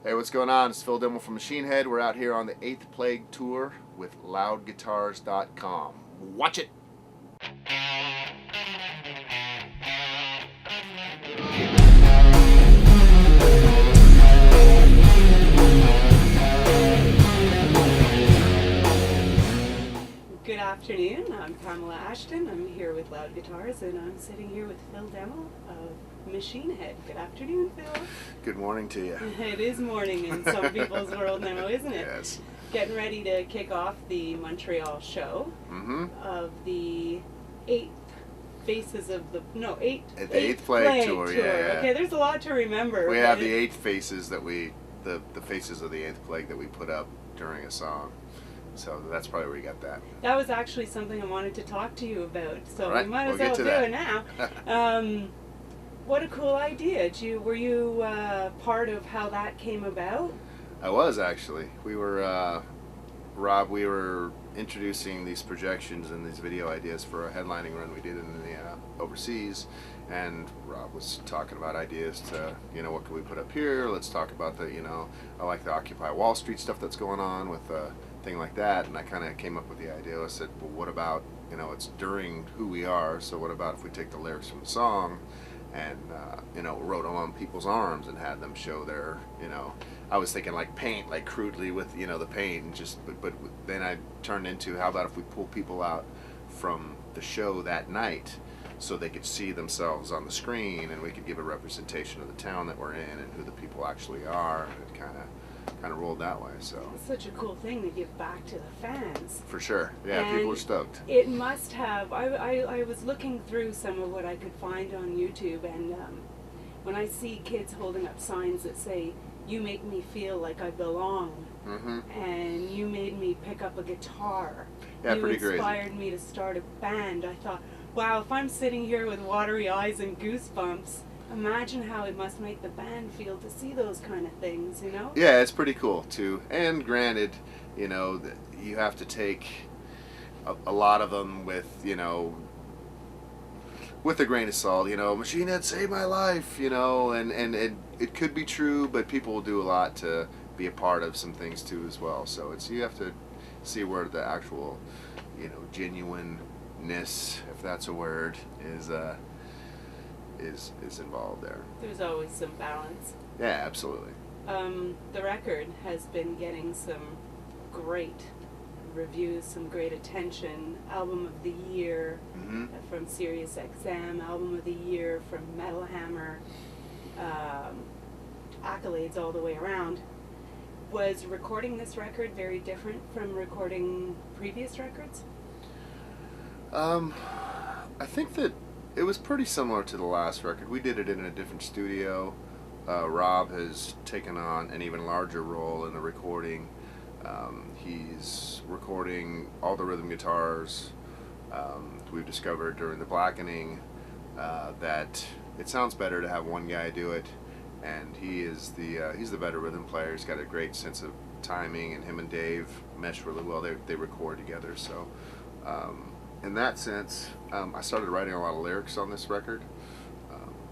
Hey, what's going on? It's Phil Demmel from Machine Head. We're out here on the 8th Plague Tour with loudguitars.com. Watch it! Good afternoon, I'm Pamela Ashton. I'm here with Loud Guitars, and I'm sitting here with Phil Demmel of Machine Head. Good afternoon, Phil. Good morning to you. It is morning in some people's world now, isn't it? Yes. Getting ready to kick off the Montreal show of the 8th Faces of the, no, 8th, At the 8th Plague Tour, yeah. Okay, there's a lot to remember. We have the 8 faces that the faces of the 8th Plague that we put up during a song. So that's probably where you got that. That was actually something I wanted to talk to you about, so right, we might as we'll well get do to it now. What a cool idea. Were you part of how that came about? I was actually. We were, Rob, we were introducing these projections and these video ideas for a headlining run we did in the overseas, and Rob was talking about ideas to, what can we put up here? Let's talk about the, I like the Occupy Wall Street stuff that's going on with thing like that, and I kind of came up with the idea. I said, well, what about, it's during who we are, so what about if we take the lyrics from the song and wrote them on people's arms and had them show their, I was thinking like paint, like crudely with the paint, and just but then I turned into, how about if we pull people out from the show that night so they could see themselves on the screen, and we could give a representation of the town that we're in and who the people actually are, and it kind of rolled that way. So it's such a cool thing to give back to the fans. For sure, yeah, and people were stoked. It must have. I was looking through some of what I could find on YouTube, and when I see kids holding up signs that say, "You make me feel like I belong," and "You made me pick up a guitar," yeah, "You pretty crazy. inspired me to start a band," I thought, wow, if I'm sitting here with watery eyes and goosebumps, imagine how it must make the band feel to see those kind of things, Yeah, it's pretty cool too. And granted, you have to take a lot of them with, with a grain of salt. Machine Head saved my life, and it could be true, but people will do a lot to be a part of some things too as well. So you have to see where the actual, genuineness, if that's a word, is involved there. There's always some balance. Yeah, absolutely. The record has been getting some great reviews, some great attention. Album of the Year from Sirius XM, Album of the Year from Metal Hammer, accolades all the way around. Was recording this record very different from recording previous records? I think that it was pretty similar to the last record. We did it in a different studio. Rob has taken on an even larger role in the recording. He's recording all the rhythm guitars. We've discovered during the blackening that it sounds better to have one guy do it, and he's the better rhythm player. He's got a great sense of timing, and him and Dave mesh really well. They record together, so in that sense, I started writing a lot of lyrics on this record.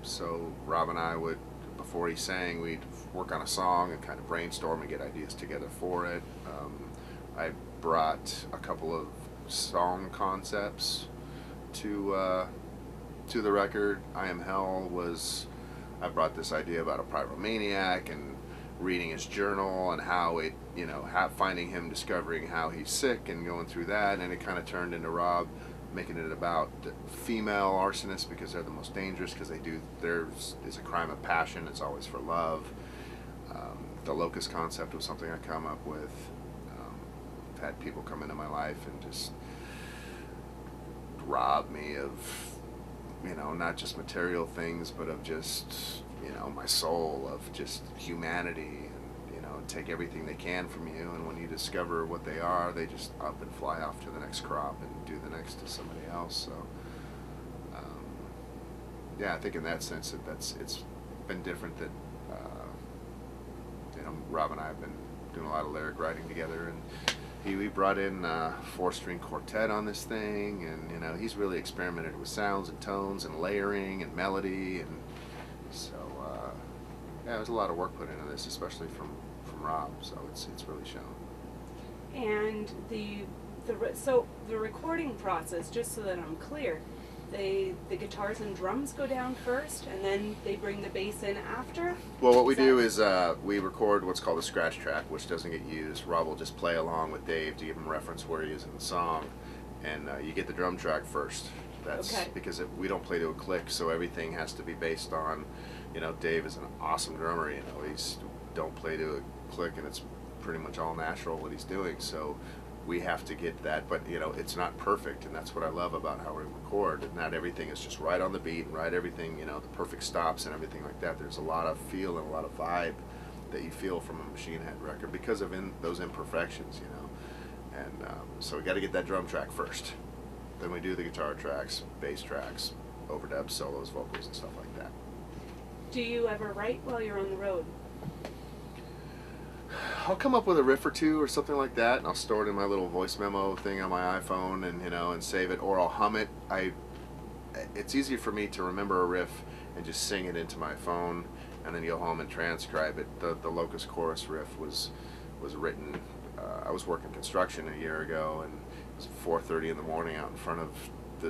So Rob and I would, before he sang, we'd work on a song and kind of brainstorm and get ideas together for it. I brought a couple of song concepts to the record. I Am Hell I brought this idea about a pyromaniac and reading his journal and how it, finding him discovering how he's sick and going through that, and it kind of turned into Rob making it about female arsonists because they're the most dangerous, because theirs is a crime of passion. It's always for love. The locust concept was something I come up with. I've had people come into my life and just rob me of, not just material things, but of just, my soul, of just humanity, and take everything they can from you, and when you discover what they are, they just up and fly off to the next crop and do the next to somebody else. So yeah, I think in that sense it's been different that Rob and I have been doing a lot of lyric writing together, and we brought in a 4-string quartet on this thing, and he's really experimented with sounds and tones and layering and melody, and so Yeah, there's a lot of work put into this, especially from Rob. So it's really shown. And so the recording process, just so that I'm clear, the guitars and drums go down first, and then they bring the bass in after. Well, what we do is we record what's called a scratch track, which doesn't get used. Rob will just play along with Dave to give him reference where he is in the song, and you get the drum track first. That's okay. Because we don't play to a click, so everything has to be based on, Dave is an awesome drummer. He's don't play to a click, and it's pretty much all natural what he's doing. So we have to get that, but it's not perfect, and that's what I love about how we record. And not everything is just right on the beat and right everything, the perfect stops and everything like that. There's a lot of feel and a lot of vibe that you feel from a Machine Head record because of those imperfections, And so we got to get that drum track first. Then we do the guitar tracks, bass tracks, overdubs, solos, vocals, and stuff like that. Do you ever write while you're on the road? I'll come up with a riff or two or something like that, and I'll store it in my little voice memo thing on my iPhone, and and save it, or I'll hum it. It's easier for me to remember a riff and just sing it into my phone, and then go home and transcribe it. The Locust Chorus riff was written. I was working construction a year ago, and it was 4:30 in the morning out in front of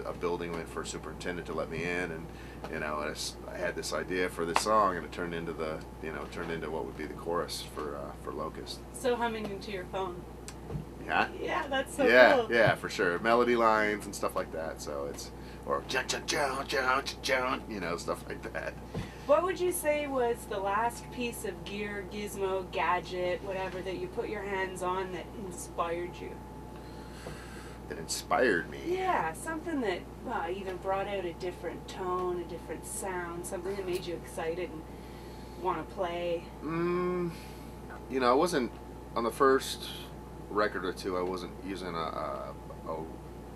a building, waiting for a superintendent to let me in, and I had this idea for this song, and it turned into what would be the chorus for Locust. So humming into your phone. Yeah. Yeah, that's so cool. Yeah, for sure. Melody lines and stuff like that. So or stuff like that. What would you say was the last piece of gear, gizmo, gadget, whatever that you put your hands on that inspired you? That inspired me. Yeah, something that either brought out a different tone, a different sound, something that made you excited and want to play. I wasn't on the first record or two. I wasn't using a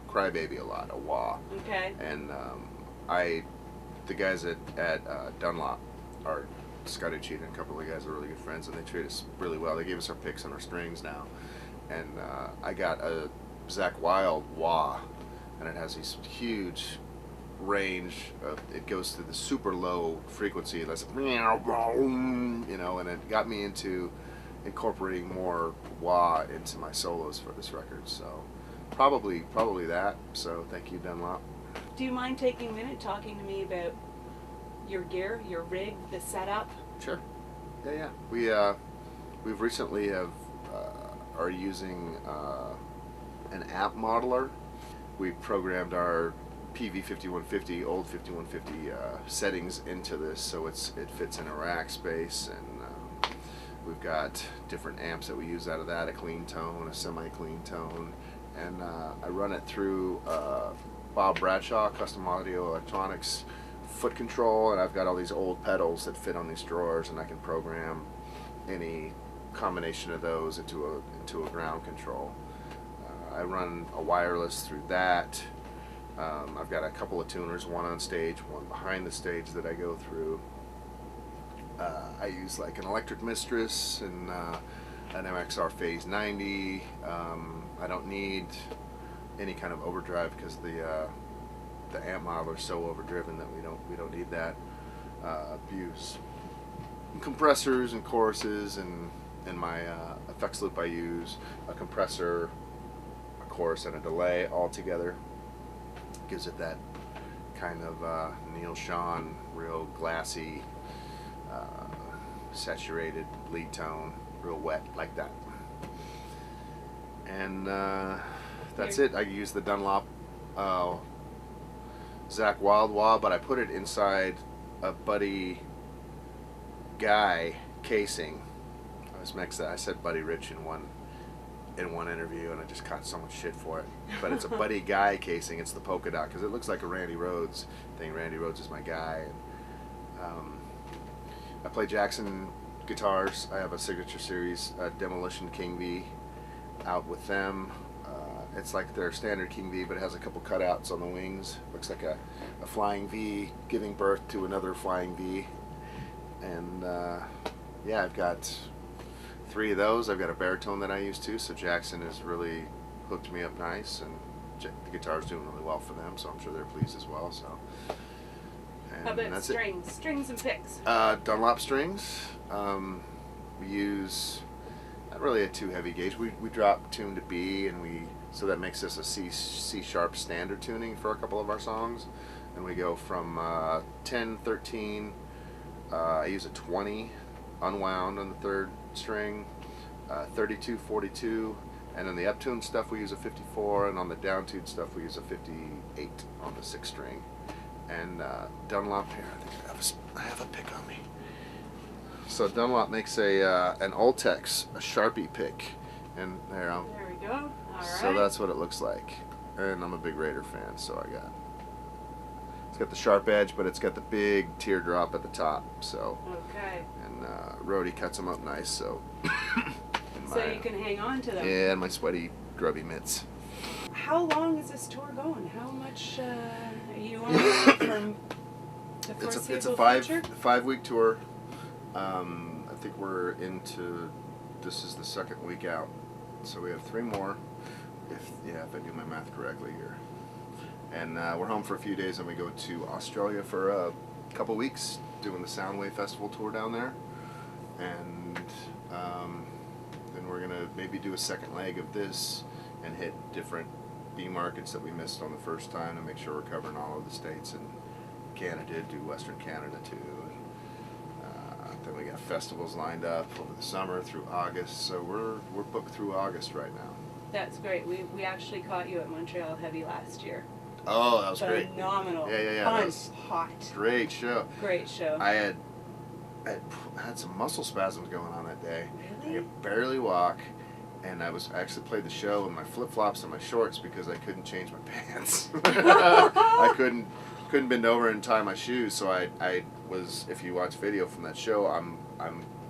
crybaby a lot, a wah. Okay. And the guys at Dunlop, our Scotty Cheat and a couple of the guys are really good friends, and they treat us really well. They gave us our picks and our strings now, and I got a Zakk Wylde wah, and it has these huge range. It goes to the super low frequency. That's and it got me into incorporating more wah into my solos for this record. So probably that. So thank you, Dunlop. Do you mind taking a minute talking to me about your gear, your rig, the setup? Sure. Yeah. We've recently are using an app modeler. We programmed our PV 5150, old 5150 settings into this, so it fits in a rack space, and we've got different amps that we use out of that, a clean tone, a semi-clean tone, and I run it through Bob Bradshaw Custom Audio Electronics foot control, and I've got all these old pedals that fit on these drawers, and I can program any combination of those into a ground control. I run a wireless through that. I've got a couple of tuners, one on stage, one behind the stage that I go through. I use like an Electric Mistress and an MXR Phase 90. I don't need any kind of overdrive because the amp modeler is so overdriven that we don't need that. Use compressors and choruses, and in my effects loop I use a compressor, a chorus, and a delay all together. Gives it that kind of Neil Schon, real glassy, saturated lead tone, real wet like that. And that's it. I use the Dunlop Zakk Wylde wah, but I put it inside a Buddy Guy casing. I said Buddy Rich in one interview, and I just caught so much shit for it. But it's a Buddy Guy casing. It's the polka dot because it looks like a Randy Rhoads thing. Randy Rhoads is my guy. And, I play Jackson guitars. I have a signature series, Demolition King V, out with them. It's like their standard King V, but it has a couple cutouts on the wings. Looks like a flying V giving birth to another flying V. And yeah, I've got 3 of those. I've got a baritone that I use too, so Jackson has really hooked me up nice, and the guitar's doing really well for them, so I'm sure they're pleased as well. So How And about that's strings? Strings and picks. Dunlop strings. We use not really a too heavy gauge. We drop tune to B, and so that makes this a C sharp standard tuning for a couple of our songs. And we go from 10, 13. I use a 20 unwound on the third string, 32, 42, and on the uptune stuff we use a 54, and on the downtune stuff we use a 58 on the sixth string. And Dunlop here, I think I have a pick on me. So Dunlop makes an Ultex, a Sharpie pick, and There we go. All right. so that's what it looks like. And I'm a big Raider fan, so it's got the sharp edge, but it's got the big teardrop at the top. So Okay. and Rhodey cuts them up nice. So So you can hang on to them. Yeah, and my sweaty grubby mitts. How long is this tour going? How much are you on from the foreseeable It's a future? 5-week tour. I think we're into, this is the second week out, so we have 3 more. If I do my math correctly here. And we're home for a few days, and we go to Australia for a couple weeks doing the Soundwave Festival tour down there. And then we're gonna maybe do a second leg of this and hit different B markets that we missed on the first time to make sure we're covering all of the states, and Canada, do Western Canada too. And then we got festivals lined up over the summer through August, so we're booked through August right now. That's great. We actually caught you at Montreal Heavy last year. Oh, that was great. Phenomenal. Yeah. Fun. That was Hot. great show. Great show. I had some muscle spasms going on that day. Really? I could barely walk, and I actually played the show in my flip flops and my shorts because I couldn't change my pants. I couldn't bend over and tie my shoes, so I was, if you watch video from that show, I'm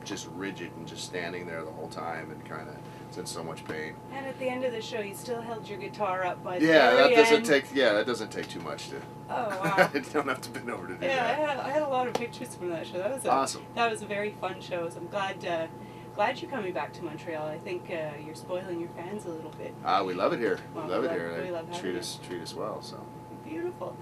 just rigid and just standing there the whole time and kind of was in so much pain. And at the end of the show, you still held your guitar up by the Yeah, very that doesn't take too much to. Oh wow. I don't have to bend over to do Yeah, that. I had a lot of pictures from that show. That was Awesome. That was a very fun show. So I'm glad you're coming back to Montreal. I think you're spoiling your fans a little bit. We love it here. Well, we love it we here. love They having treat us well. So. Beautiful.